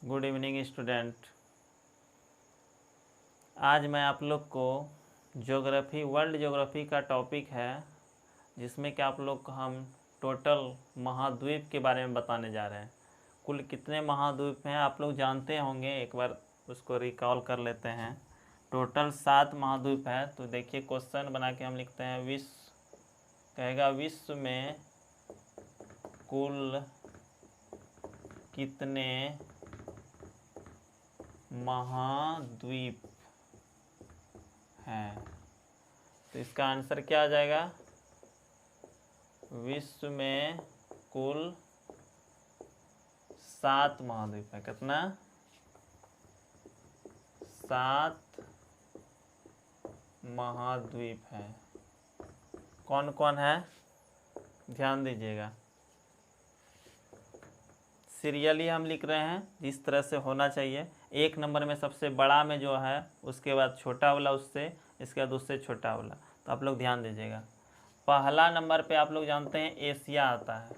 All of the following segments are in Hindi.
Good evening student. आज मैं आप लोग को ज्योग्राफी, वर्ल्ड ज्योग्राफी का टॉपिक है, जिसमें कि आप लोग को हम टोटल महाद्वीप के बारे में बताने जा रहे हैं। कुल कितने महाद्वीप हैं आप लोग जानते होंगे, एक बार उसको रिकॉल कर लेते हैं। टोटल 7 महाद्वीप है। तो देखिए क्वेश्चन बना के हम लिखते हैं, कहेगा विश्व में कुल कितने महाद्वीप हैं। तो इसका आंसर क्या आ जाएगा, विश्व में कुल 7 महाद्वीप है। कितना? 7 महाद्वीप हैं। कौन कौन है, ध्यान दीजिएगा। सीरियली हम लिख रहे हैं जिस तरह से होना चाहिए। 1 नंबर में सबसे बड़ा में जो है, उसके बाद छोटा वाला, उससे इसके बाद उससे छोटा वाला। तो आप लोग ध्यान दीजिएगा। पहला नंबर पे आप लोग जानते हैं एशिया आता है।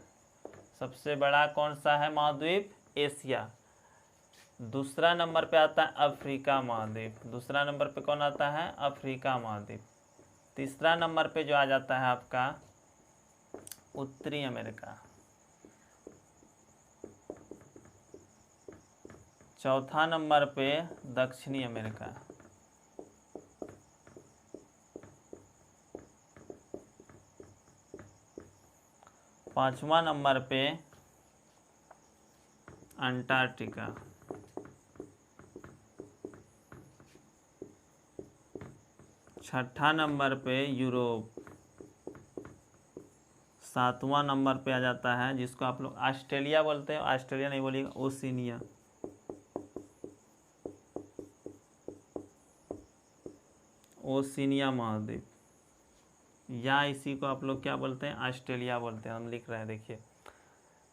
सबसे बड़ा कौन सा है महाद्वीप? एशिया। दूसरा नंबर पे आता है अफ्रीका महाद्वीप। दूसरा नंबर पे कौन आता है? अफ्रीका महाद्वीप। तीसरा नंबर पे जो आ जाता है आपका उत्तरी अमेरिका। चौथा नंबर पे दक्षिणी अमेरिका। पांचवा नंबर पे अंटार्कटिका। छठा नंबर पे यूरोप। सातवां नंबर पे आ जाता है जिसको आप लोग ऑस्ट्रेलिया बोलते हैं, ऑस्ट्रेलिया नहीं बोलिएगा, ओशिनिया। ओशिनिया महाद्वीप, या इसी को आप लोग क्या बोलते हैं? ऑस्ट्रेलिया बोलते हैं। हम लिख रहे हैं,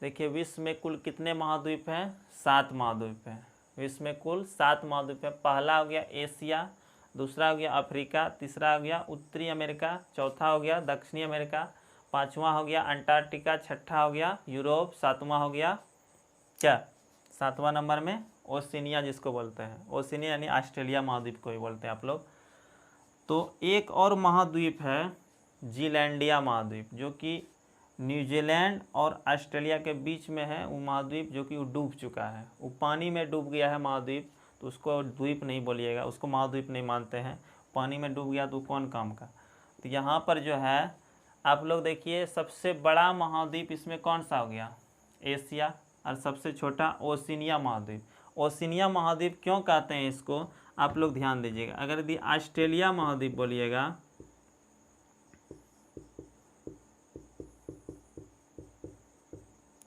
देखिए विश्व में कुल कितने महाद्वीप हैं? 7 महाद्वीप हैं। विश्व में कुल 7 महाद्वीप हैं। पहला हो गया एशिया, दूसरा हो गया अफ्रीका, तीसरा हो गया उत्तरी अमेरिका, चौथा हो गया दक्षिणी अमेरिका, पांचवा हो गया अंटार्कटिका, छठा हो गया यूरोप, सातवां हो गया क्या? 7वां नंबर में ओशिनिया, जिसको बोलते हैं ओशिनिया, यानी ऑस्ट्रेलिया महाद्वीप को ही बोलते हैं आप लोग। तो एक और महाद्वीप है जीलैंडिया महाद्वीप, जो कि न्यूजीलैंड और ऑस्ट्रेलिया के बीच में है। वो महाद्वीप जो कि वो डूब चुका है, वो पानी में डूब गया है महाद्वीप। तो उसको द्वीप नहीं बोलिएगा, उसको महाद्वीप नहीं मानते हैं। पानी में डूब गया तो कौन काम का। तो यहाँ पर जो है आप लोग देखिए, सबसे बड़ा महाद्वीप इसमें कौन सा हो गया? एशिया। और सबसे छोटा ओशिनिया महाद्वीप। ओशिनिया महाद्वीप क्यों कहते हैं इसको, आप लोग ध्यान दीजिएगा। अगर यदि ऑस्ट्रेलिया महाद्वीप बोलिएगा,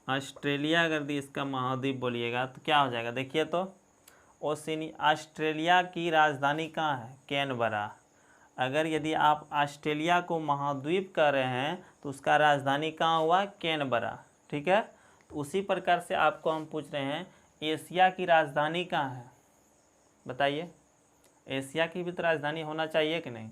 ऑस्ट्रेलिया अगर यदि इसका महाद्वीप बोलिएगा तो क्या हो जाएगा? देखिए तो ऑस्ट्रेलिया की राजधानी कहाँ है? कैनबरा। अगर यदि आप ऑस्ट्रेलिया को महाद्वीप कह रहे हैं तो उसका राजधानी कहाँ हुआ? कैनबरा। ठीक है। तो उसी प्रकार से आपको हम पूछ रहे हैं, एशिया की राजधानी कहाँ है? बताइए। एशिया की भी तो राजधानी होना चाहिए कि नहीं?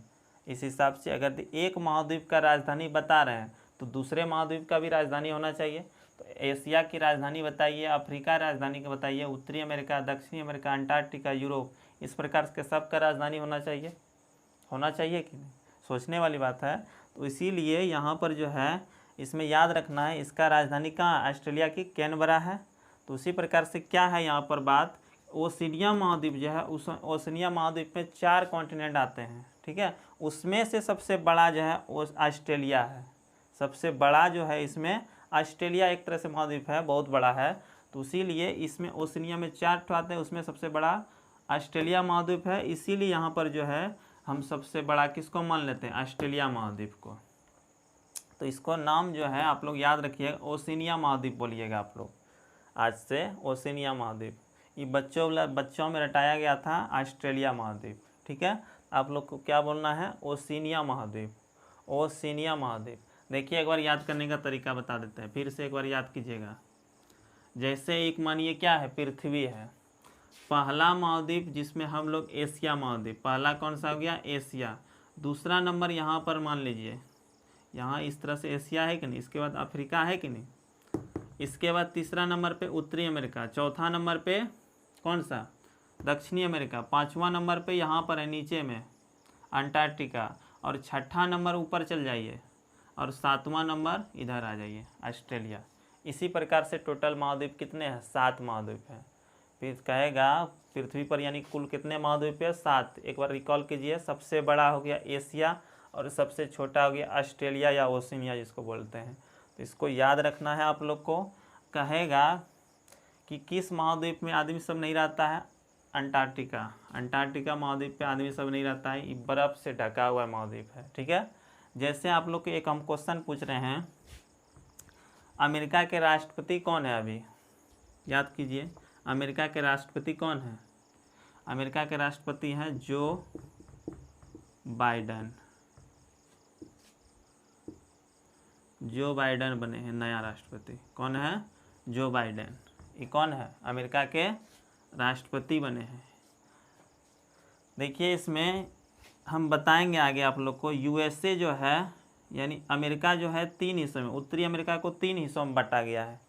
इस हिसाब से अगर एक महाद्वीप का राजधानी बता रहे हैं तो दूसरे महाद्वीप का भी राजधानी होना चाहिए। तो एशिया की राजधानी बताइए, अफ्रीका राजधानी का बताइए, उत्तरी अमेरिका, दक्षिणी अमेरिका, अंटार्कटिका, यूरोप, इस प्रकार के सब का राजधानी होना चाहिए कि नहीं? सोचने वाली बात है। तो इसीलिए यहाँ पर जो है इसमें याद रखना है, इसका राजधानी कहाँ? ऑस्ट्रेलिया की कैनबरा है। तो उसी प्रकार से क्या है यहाँ पर बात, ओशिनिया महाद्वीप जो है, उस ओशिनिया महाद्वीप में 4 कॉन्टिनेंट आते हैं। ठीक है। उसमें से सबसे बड़ा जो है वो ऑस्ट्रेलिया है। सबसे बड़ा जो है इसमें ऑस्ट्रेलिया एक तरह से महाद्वीप है, बहुत बड़ा है। तो इसीलिए इसमें ओशिनिया में 4 ठो आते हैं, उसमें सबसे बड़ा ऑस्ट्रेलिया महाद्वीप है। इसीलिए यहाँ पर जो है हम सबसे बड़ा किसको मान लेते हैं? ऑस्ट्रेलिया महाद्वीप को। तो इसको नाम जो है आप लोग याद रखिएगा, ओशिनिया महाद्वीप बोलिएगा आप लोग आज से। ओशिनिया महाद्वीप ये बच्चों में रटाया गया था ऑस्ट्रेलिया महाद्वीप। ठीक है। आप लोग को क्या बोलना है? ओशिनिया महाद्वीप। ओशिनिया महाद्वीप। देखिए एक बार याद करने का तरीका बता देते हैं, फिर से एक बार याद कीजिएगा। जैसे एक मानिए क्या है, पृथ्वी है, पहला महाद्वीप जिसमें हम लोग एशिया महाद्वीप, पहला कौन सा हो गया? एशिया। दूसरा नंबर यहाँ पर मान लीजिए, यहाँ इस तरह से एशिया है कि नहीं, इसके बाद अफ्रीका है कि नहीं, इसके बाद तीसरा नंबर पे उत्तरी अमेरिका, चौथा नंबर पे कौन सा? दक्षिणी अमेरिका। 5वां नंबर पे यहाँ पर है नीचे में अंटार्कटिका, और 6ठा नंबर ऊपर चल जाइए, और 7वां नंबर इधर आ जाइए ऑस्ट्रेलिया। इसी प्रकार से टोटल महाद्वीप कितने हैं? 7 महाद्वीप हैं। फिर कहेगा पृथ्वी पर यानी कुल कितने महाद्वीप है? 7। एक बार रिकॉल कीजिए, सबसे बड़ा हो गया एशिया और सबसे छोटा हो गया ऑस्ट्रेलिया या ओशिनिया जिसको बोलते हैं। तो इसको याद रखना है आप लोग को। कहेगा कि किस महाद्वीप में आदमी सब नहीं रहता है? अंटार्कटिका। अंटार्कटिका महाद्वीप पे आदमी सब नहीं रहता है, ये बर्फ़ से ढका हुआ महाद्वीप है। ठीक है। जैसे आप लोग के एक हम क्वेश्चन पूछ रहे हैं, अमेरिका के राष्ट्रपति कौन है? अभी याद कीजिए, अमेरिका के राष्ट्रपति कौन है? अमेरिका के राष्ट्रपति हैं जो बाइडन। जो बाइडन बने हैं नया राष्ट्रपति। कौन है? जो बाइडन। ये कौन है? अमेरिका के राष्ट्रपति बने हैं। देखिए इसमें हम बताएंगे आगे आप लोग को। यूएसए जो है यानी अमेरिका जो है 3 हिस्सों में, उत्तरी अमेरिका को 3 हिस्सों में बांटा गया है।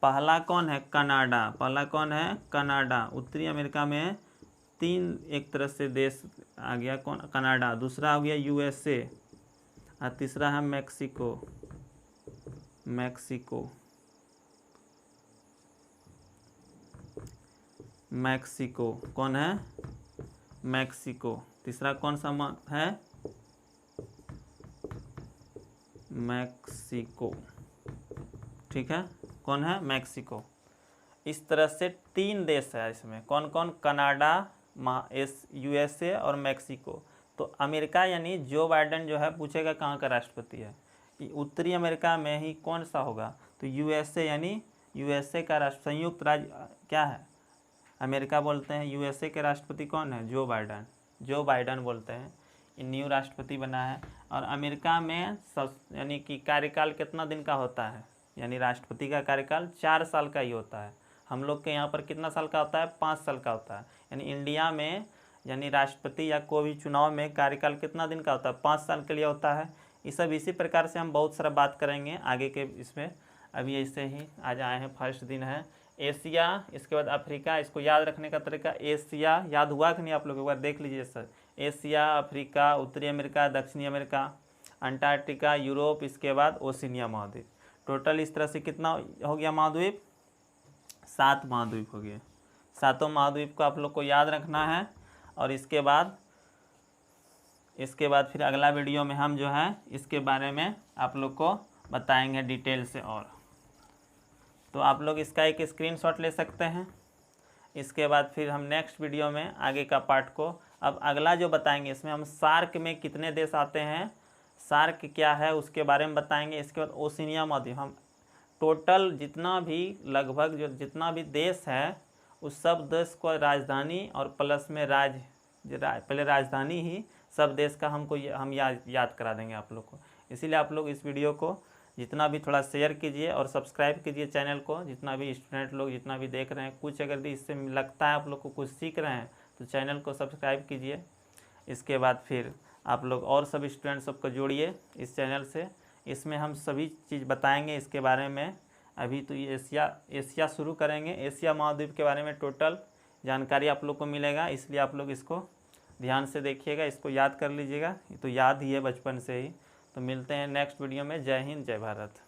पहला कौन है? कनाडा। पहला कौन है? कनाडा। उत्तरी अमेरिका में 3 एक तरह से देश आ गया। कौन? कनाडा। दूसरा हो गया यूएसए और तीसरा है मैक्सिको। मैक्सिको। मैक्सिको कौन है? मैक्सिको। तीसरा कौन सा है? मैक्सिको। ठीक है, कौन है? मैक्सिको। इस तरह से 3 देश है इसमें। कौन कौन? कनाडा, यूएसए और मैक्सिको। तो अमेरिका यानी जो बाइडन जो है पूछेगा कहाँ का राष्ट्रपति है, उत्तरी अमेरिका में ही कौन सा होगा? तो यूएसए यानी यूएसए का राष्ट्र संयुक्त राज्य क्या है? अमेरिका बोलते हैं। यूएसए के राष्ट्रपति कौन है? जो बाइडन। जो बाइडन बोलते हैं। ये न्यू राष्ट्रपति बना है। और अमेरिका में यानी कि कार्यकाल कितना दिन का होता है? यानी राष्ट्रपति का कार्यकाल 4 साल का ही होता है। हम लोग के यहाँ पर कितना साल का होता है? 5 साल का होता है। यानी इंडिया में यानी राष्ट्रपति या कोई भी चुनाव में कार्यकाल कितना दिन का होता है? 5 साल के लिए होता है। ये सब इसी प्रकार से हम बहुत सारा बात करेंगे आगे के इसमें। अभी ऐसे ही आज आए हैं, फर्स्ट दिन है। एशिया, इसके बाद अफ्रीका। इसको याद रखने का तरीका, एशिया याद हुआ कि नहीं आप लोग? एक बार देख लीजिए सर। एशिया, अफ्रीका, उत्तरी अमेरिका, दक्षिणी अमेरिका, अंटार्कटिका, यूरोप, इसके बाद ओशिनिया महाद्वीप। टोटल इस तरह से कितना हो गया महाद्वीप? 7 महाद्वीप हो गए। 7 महाद्वीप को आप लोग को याद रखना है। और इसके बाद फिर अगला वीडियो में हम जो है इसके बारे में आप लोग को बताएंगे डिटेल से। और तो आप लोग इसका एक स्क्रीनशॉट ले सकते हैं। इसके बाद फिर हम नेक्स्ट वीडियो में आगे का पार्ट को अब अगला जो बताएंगे, इसमें हम सार्क में कितने देश आते हैं, सार्क क्या है उसके बारे में बताएंगे। इसके बाद ओशिनिया महाद्वीप, हम टोटल जितना भी लगभग जो जितना भी देश है उस सब देश को राजधानी और प्लस में पहले राजधानी ही सब देश का हम याद करा देंगे आप लोग को। इसीलिए आप लोग इस वीडियो को जितना भी थोड़ा शेयर कीजिए और सब्सक्राइब कीजिए चैनल को। जितना भी स्टूडेंट लोग जितना भी देख रहे हैं, कुछ अगर इससे लगता है आप लोग को कुछ सीख रहे हैं तो चैनल को सब्सक्राइब कीजिए। इसके बाद फिर आप लोग और सभी स्टूडेंट सबको जोड़िए इस चैनल से। इसमें हम सभी चीज़ बताएंगे इसके बारे में। अभी तो ये एशिया शुरू करेंगे। एशिया महाद्वीप के बारे में टोटल जानकारी आप लोग को मिलेगा, इसलिए आप लोग इसको ध्यान से देखिएगा, इसको याद कर लीजिएगा। ये तो याद ही है बचपन से ही। तो मिलते हैं नेक्स्ट वीडियो में। जय हिंद, जय भारत।